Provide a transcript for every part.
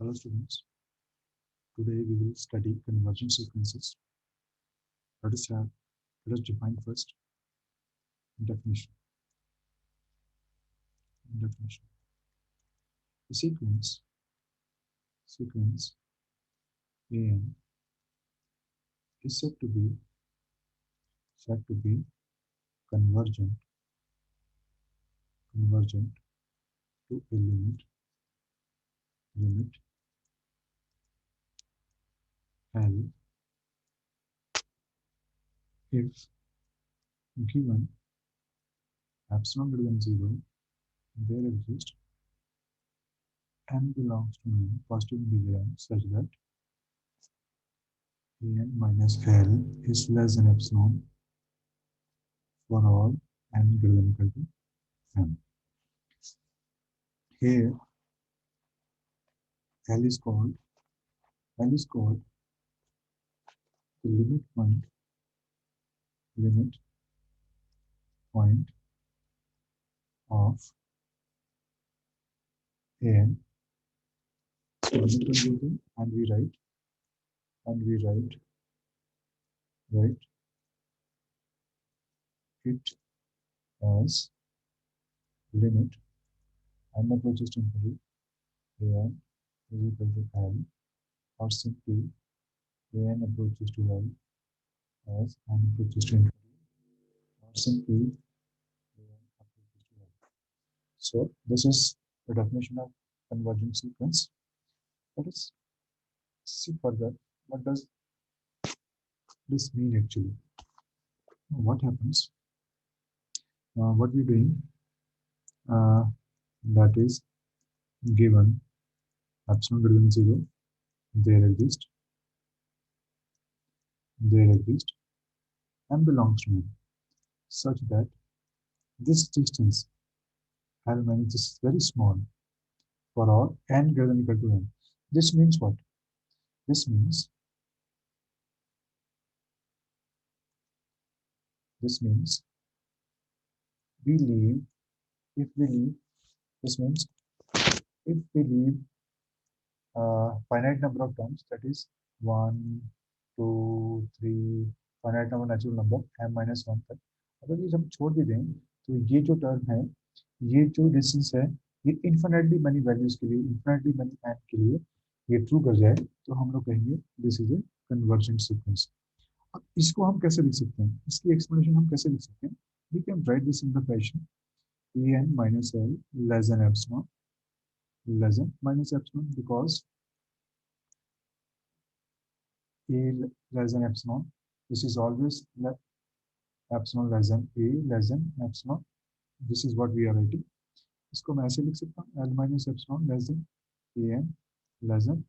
Hello students, today we will study conversion sequences. Let us define first definition. Definition. The sequence AN is said to be convergent to a limit L if given epsilon greater than 0 there exists n belongs to n positive integer n such that an minus L is less than epsilon for all n greater than equal to n. Here L is called the limit point of an. So and we write it as limit n approaches to infinity an is equal to L, or simply an approaches to L as n approaches to infinity, or simply an approaches to L. So this is the definition of convergent sequence. Let us see further what does this mean actually. What happens? What we're doing, that is, given epsilon greater than 0 there exists n belongs to n such that this distance L minus is very small for all n greater than equal to n. This means what? This means we leave if we leave this means if we leave finite number of terms, that is 1 2 3 finite number natural number m minus 1 तक, अगर ये हम छोड़ भी दें तो ये जो टर्म है, ये जो डिस्टेंस है, ये इन्फिनिटली मनी वैल्यूज के लिए, इन्फिनिटली मनी n के लिए ये ट्रू कर जाए तो हम लोग कहेंगे this is a convergent sequence. अब इसको हम कैसे लिख सकते हैं, इसकी एक्सप्लेनेशन हम कैसे लिख सकते हैं? We can write this in the fashion an minus L less than epsilon minus epsilon because a less than epsilon, this is always epsilon less than a less than epsilon. This is what we are writing. इसको मैं ऐसे लिख सकता हूँ L minus epsilon less than an less than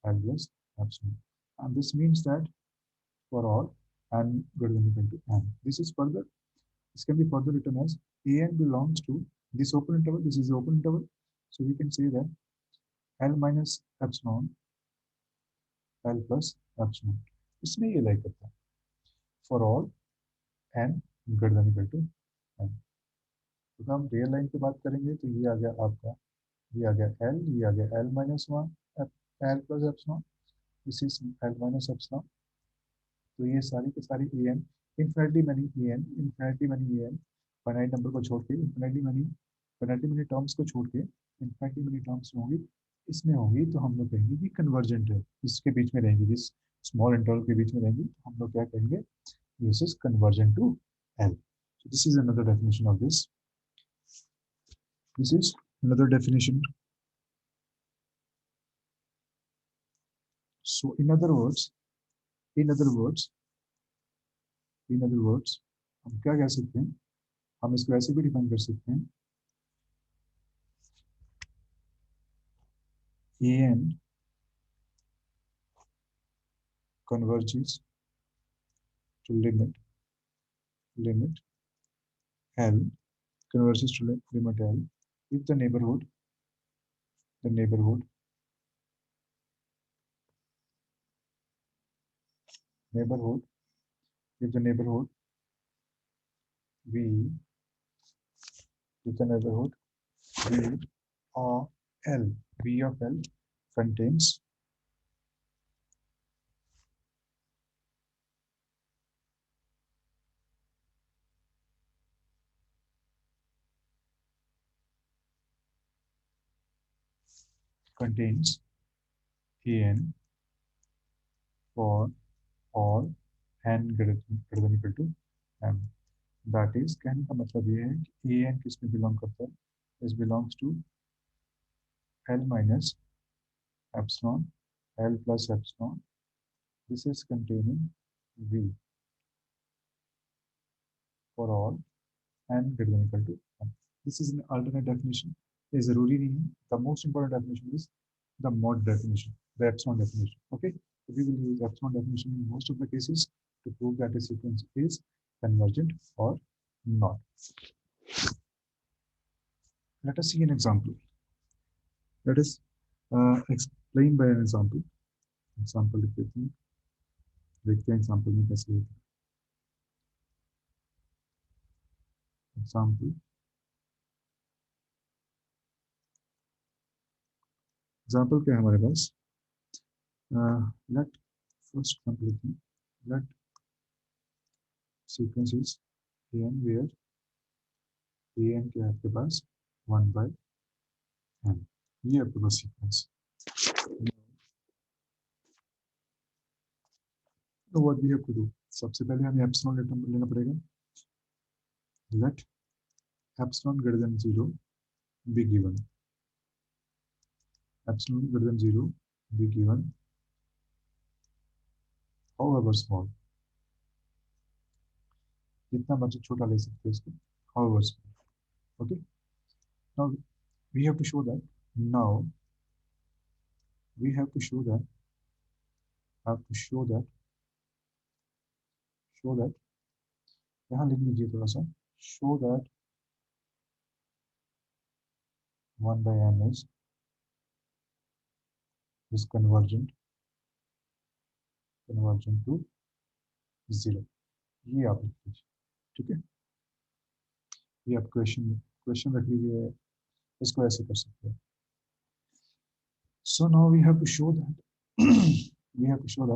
L plus epsilon, and this means that for all n greater than equal to n, this can be further written as an belongs to this open interval, this is the open interval, so we can say that L minus epsilon L plus epsilon, इसमें ये like करता है for all n greater than equal to n. तो हम real line की बात करेंगे तो ये आ गया आपका, ये आ गया L, ये आ गया L minus 1 L plus epsilon, this is L minus epsilon. तो ये सारी की सारी an infinitely money an finite number को छोड़ के इन्फिनिटली मनी टर्म्स को छोड़ के इन्फिनिटली मनी टर्म्स में होगी, इसमें होगी, तो हम लोग कहेंगे कि कन्वर्जेंट है, इसके बीच में रहेंगी, जिस स्मॉल इंटरवल के बीच में रहेंगी, तो हम लोग क्या कहेंगे, this is convergent to L. So this is another definition of this. This is another definition. So in other words हम क्या कह सकते हैं, हम इसको ऐसे भी डिफाइन कर सकते हैं, an converges to limit L converges to limit L if the neighborhood if the neighborhood V of L contains contains an for all n greater than equal to m. That is कहने का मतलब ये है कि A N किस में belong करता है. This belongs to L minus epsilon L plus epsilon. This is containing V for all N greater than equal to M. This is an alternate definition. ये जरूरी नहीं है. The most important definition is the mod definition, the epsilon definition. Okay, so we will use epsilon definition in most of the cases to prove that a sequence is convergent or not. Let us see an example. Let us explain by an example. Example लिखते हैं. देखते हैं example में कैसे होता है. Example. Example क्या है हमारे पास? Let first example लिखते हैं. Let sequences an where an क्या है आपके पास 1 by n. ये आपके पास sequence. तो what we have to do? सबसे पहले हमें एप्सिलॉन लेना पड़ेगा. Let epsilon greater than 0 be given. Epsilon greater than 0 be given however small. जितना मर्जी छोटा ले सकते हैं इसको. However small. Okay. Now we have to show that. Now we have to show that. Show that. यहाँ लिख लीजिए थोड़ा सा. Show that 1 by n is convergent to 0. ये आप लिख लीजिए. ठीक है. ये आप क्वेश्चन रख लीजिए. इसको ऐसे कर सकते हैं. So now we have to show that we have to show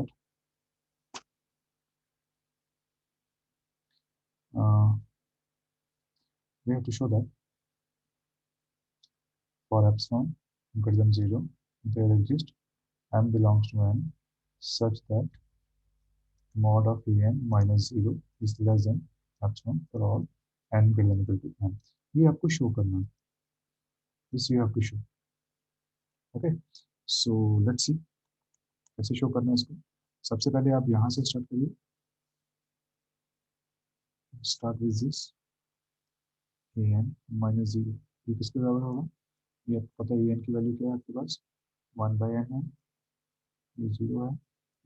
that for epsilon greater than 0 there exists m belongs to n such that mod of en minus 0 is less than epsilon for all n greater than equal to n. ये आपको show करना है. This you have to show. Okay, so let's see कैसे show करना है इसको. सबसे पहले आप यहाँ से स्टार्ट करिए. Start with this an minus 0. ये किसके बराबर होगा? ये आपको पता है an की वैल्यू क्या है आपके पास 1 by n है. ये 0 है.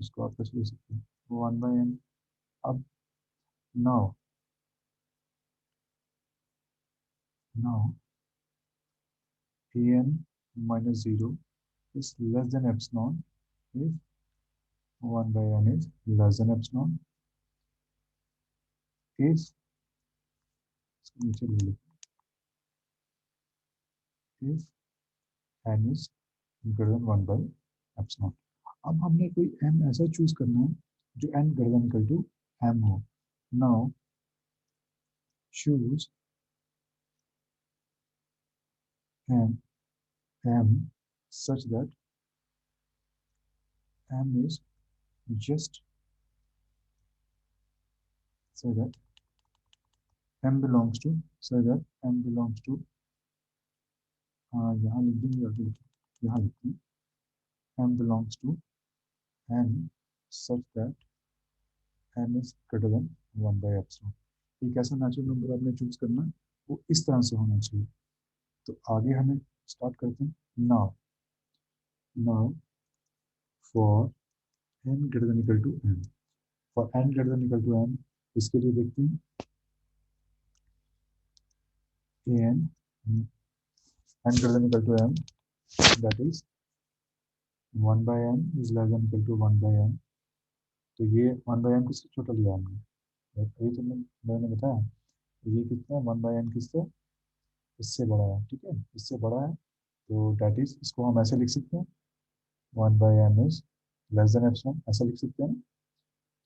इसको आप कैसे ले सकते हैं 1 by n. अब now an minus 0 is less than epsilon if 1 by n is less than epsilon if नीचे ले लो if n is greater than 1 by epsilon. अब हमने कोई m ऐसा चूज करना है जो n greater than equal to m हो. Now choose m such that m is just say that m belongs to यहाँ लिख देंगे. यहाँ लिखते हैं m belongs to n such that n is greater than 1 by epsilon. एक ऐसा natural number आपने चूज करना है वो इस तरह से होना चाहिए. तो आगे हमें स्टार्ट करते हैं. now for n greater than equal to m. for n greater than equal to m इसके लिए देखते हैं an n greater than equal to m that is 1 by n is less than equal to 1 by n. तो ये 1 by n किससे छोटा लिया हमने. अभी तो मैंने बताया ये कितना 1 by n किससे इससे बड़ा है. ठीक है, इससे बड़ा है. तो डेट इज इसको हम ऐसे लिख सकते हैं 1 by m is less than epsilon, ऐसा लिख सकते हैं ना।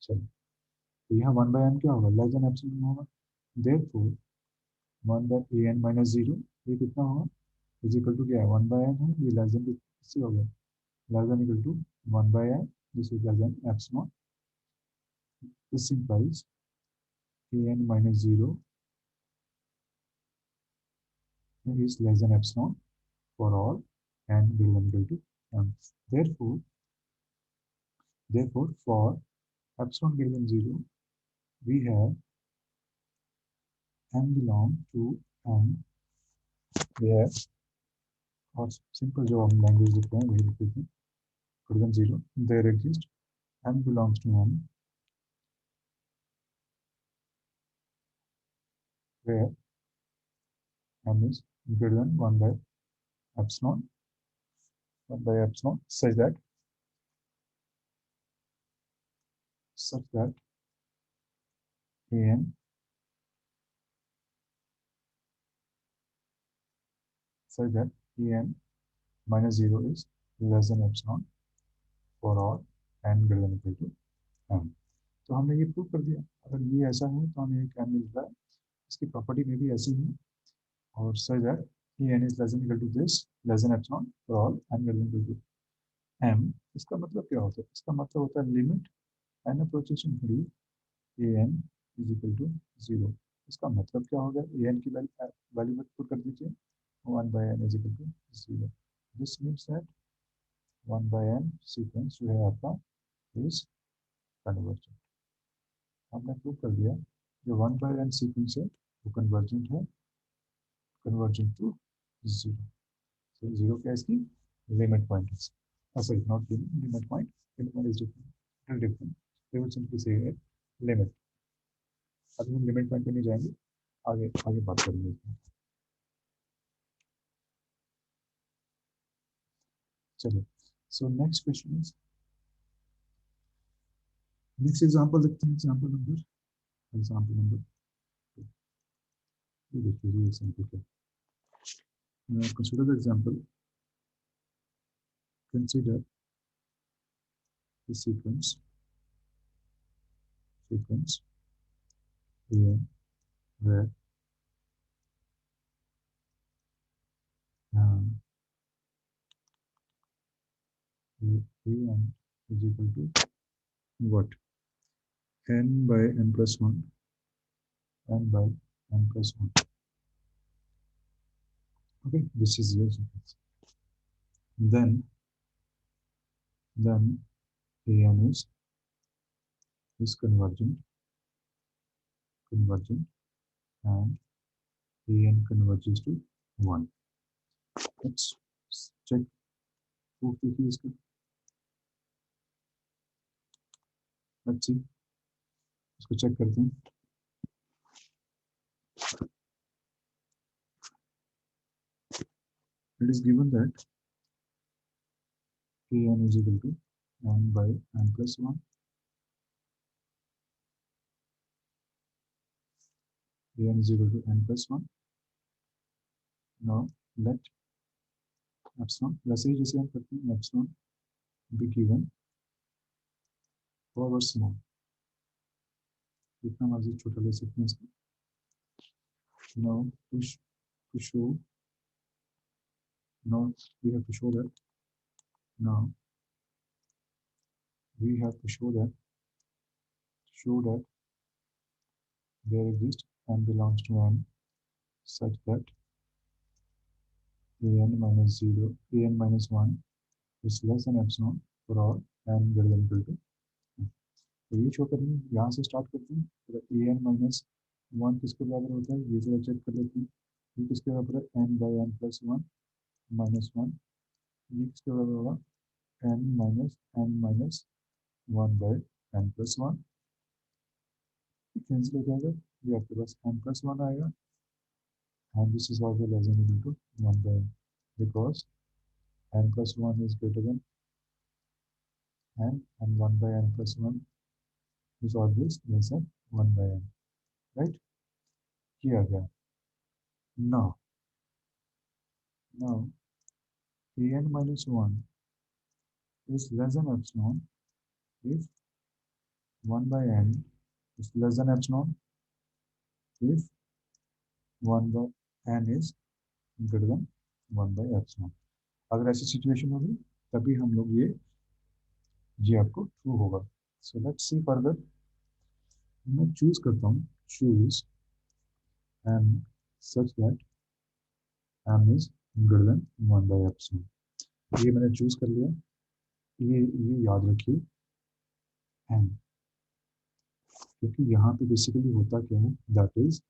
चलिए, तो यहाँ 1 by m क्या होगा, लेस देन एप्सिलॉन होगा। Therefore 1 by a n minus zero, ये कितना होगा, इज इक्वल टू क्या है, 1 by m है, ये लेस देन किससे हो गया, less than equal to 1 by m, this is less than epsilon. This implies a n minus 0 is less than epsilon for all n greater than equal to m. Therefore, for epsilon greater than 0, we have m belong to m. We have, और simple जो हम language लिखते हैं वही लिखते हैं, greater than 0, there exists m belongs to m, where m is greater than 1 by epsilon, 1 by epsilon, such that an such that an minus 0 is less than epsilon for all n greater than equal to m. तो हमने ये prove कर दिया, अगर ये ऐसा है तो हमें एक m मिल रहा है, इसकी प्रॉपर्टी में भी ऐसी है, और such that n is less than equal to this, less than epsilon for all n greater than equal to m. इसका मतलब क्या होता है, इसका मतलब होता है limit n approaches to infinity an is equal to 0। इसका मतलब क्या होगा, an की वैल्यू मत पुट कर दीजिए, 1 by n is equal to 0। This means that 1 by n sequence जो है आपका इज कन्वर्जेंट। हमने प्रूव कर दिया जो 1 by n सीक्वेंस है वो कन्वर्जेंट है, कन्वर्जेंट टू 0। so 0 क्या इसकी लिमिट पॉइंट है, sorry not limit point, limit point is different, different, we will simply say limit. अभी हम लिमिट पॉइंट पे नहीं जाएंगे, आगे आगे बात करेंगे। चलो, so next question is, next example देखते हैं, एग्जांपल नंबर ये देखिए, ये एग्जांपल क्या, consider the example, consider the sequence a where um, a n is equal to what, n by n plus 1, n by n plus 1. Okay, this is your sequence. Then a n is convergent, and a n converges to 1. Let's check proof देखिए इसका, let's see, इसको check करते हैं। It is given that a n is equal to n by n plus 1, a n is equal to n plus 1. Now let epsilon, वैसे ही जैसे हम करते हैं, epsilon be given forward small, जितना मर्जी छोटा ले सकते हैं इसको। Now to show, now we have to show that, now we have to show that there exists n belongs to n such that an minus 0, an minus 1 is less than epsilon for all n greater than equal to n. तो ये show करेंगे, यहाँ से start करते हैं, अगर an minus 1 किसके बराबर होता है, ये जरा चेक कर लेते हैं, ये किसके बराबर है, n by n plus 1 minus 1, ये किसके बराबर होगा, n minus 1 by n plus 1, cancel हो जाएगा, ये आपके पास n plus 1 आएगा, and this is also less than equal to 1 by n, because n plus 1 is greater than n, and 1 by n plus 1 is always less than 1 by n, right? किया गया। now an minus 1 is less than epsilon if 1 by n is less than epsilon if 1 by n is greater than 1 by epsilon. अगर ऐसी situation होगी तभी हम लोग ये आपको ट्रू होगा. So let's see further. मैं चूज करता हूँ choose m such that m is greater than 1 by epsilon. ये मैंने चूज कर लिया. ये याद रखिए m, क्योंकि यहाँ पे बेसिकली होता क्या है, that is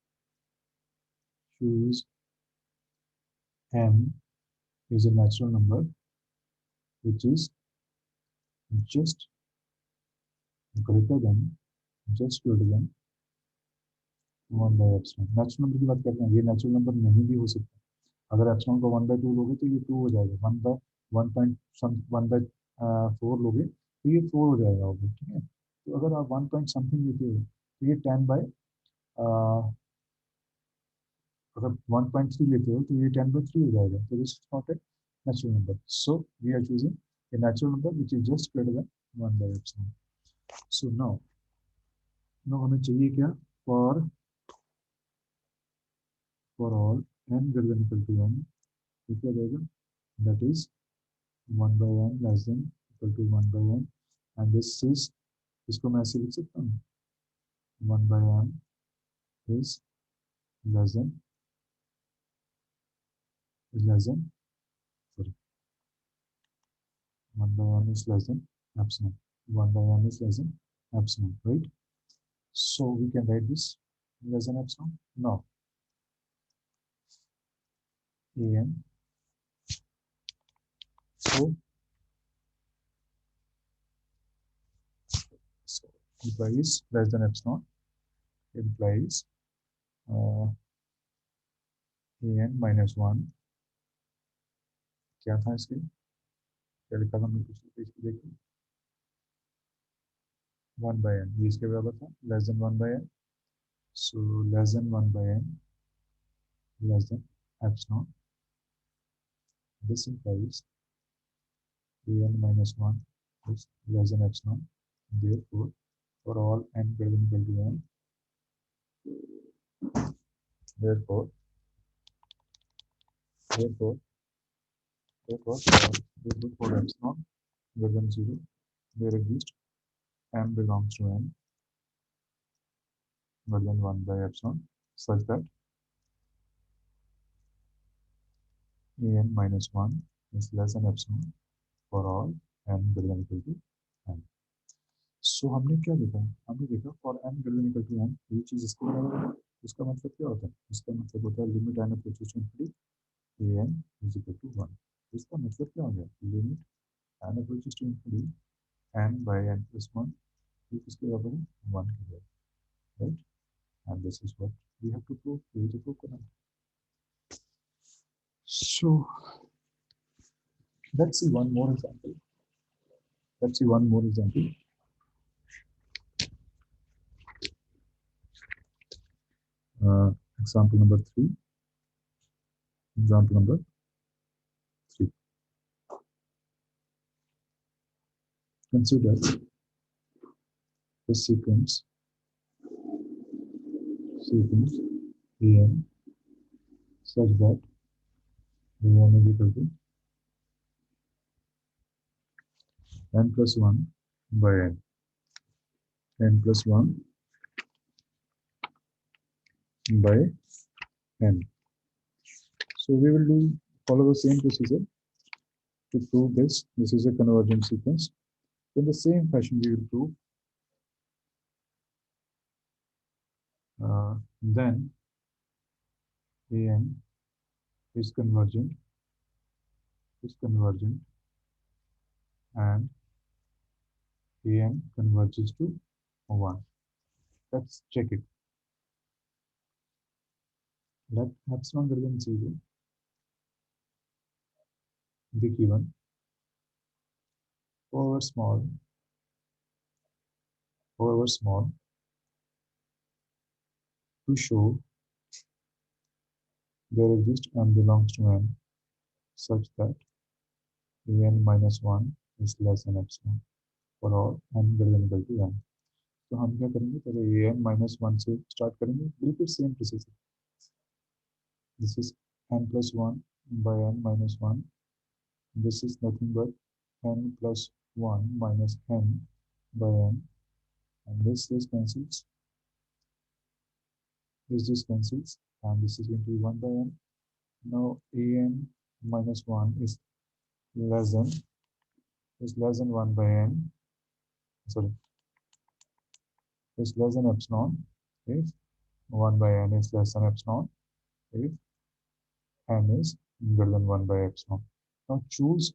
choose m is a natural number which is just greater than 1 by epsilon. Natural number की बात करते हैं. ये नेचुरल नंबर नहीं भी हो सकता. अगर एप्सिलॉन को 1/2 लोगे तो ये 2 हो जाएगा. 1 लोगे तो ये 4 हो जाएगा होगा. ठीक है. तो अगर आप 1 पॉइंट समथिंग लेते हो तो ये 10 बाय अगर 1.3 लेते हो तो ये 10/3 हो जाएगा. तो this is not a natural number. So we are choosing a natural number which is just greater than 1 by epsilon. So now हमें चाहिए क्या, for all n greater than equal to 1, तो क्या जाएगा, that is 1 by n less than equal to 1 by n, and this is, इसको मैं ऐसे लिख सकता हूँ, 1 by n is less than sorry 1 by n is less than epsilon. 1 by n is less than epsilon, right? So we can write this less than epsilon. Now an so implies less than epsilon implies an minus 1. क्या था इसके, क्या लिखा था मैं पिछले page पे देखिए, 1 by n, ये इसके बराबर था less than 1 by n. So less than 1 by n less than epsilon. This implies an minus 1 is less than epsilon. Therefore, for all n greater than equal to n, therefore for epsilon greater than 0, there exists m belongs to n greater than 1 by epsilon, such that an minus 1 is less than epsilon for all n greater than equal to n. सो हमने क्या देखा, हमने देखा for n greater than equal to n, ये चीज इसके बराबर है. इसका मतलब क्या होता है, इसका मतलब होता है limit n approaches to infinity an is equal to 1. इसका मतलब क्या हो गया, limit n approaches to infinity n by n plus 1, ये किसके बराबर है, 1 के बराबर, right? And this is what we have to prove. We have to prove correct. So let's see one more example. Example number 3. Consider the sequence an such that an is equal to n plus 1 by n plus 1 by n. So we will follow the same procedure to prove this. This is a convergent sequence. In the same fashion, we will prove then an is convergent and an converges to 1. Let's check it. Let epsilon greater than 0 be given, however small, to show there exists m belongs to n such that an minus 1 is less than epsilon for all n greater than equal to n. तो हम क्या करेंगे, पहले A N minus one से start करेंगे, बिल्कुल same process. This is n plus 1 by n minus 1. This is nothing but n plus 1 minus n by n, and this cancels, this cancels, and this is going to be 1 by n. Now a n minus 1 less than is less than 1 by n, sorry, is less than epsilon if 1 by n is less than epsilon if n is greater than 1 by epsilon. Now choose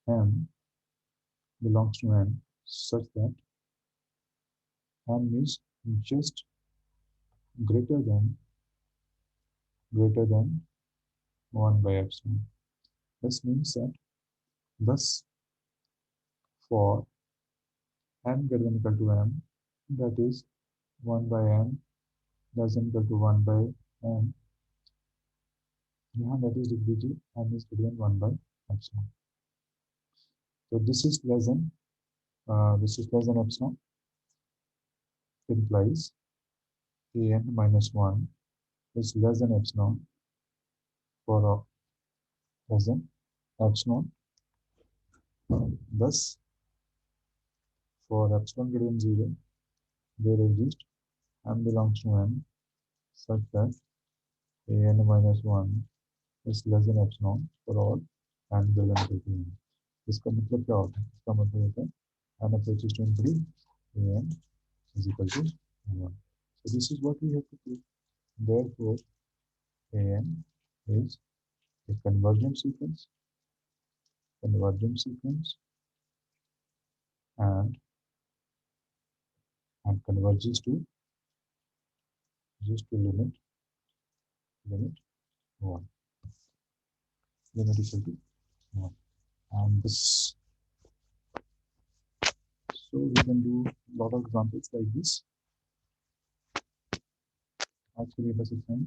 m belongs to n such that n is just greater than 1 by epsilon. This means that thus for n greater than equal to m, that is 1 by n less than equal to 1 by n, yeah, that is लिख दीजिए n is greater than 1 by epsilon. So this is less than epsilon, implies an minus 1 is less than epsilon for less than epsilon. Thus for epsilon greater than 0, there exists m belongs to n such that an minus 1 is less than epsilon for all n greater than equal to n. इसका मतलब क्या होता है? इसका मतलब होता है n approaches to infinity, an is equal to 1. So this is what we have to prove. Therefore, an is a convergent sequence, and converges to just to limit 1, limit equal to 1. And this, so we can do a lot of examples like this. Actually, बस इतना ही.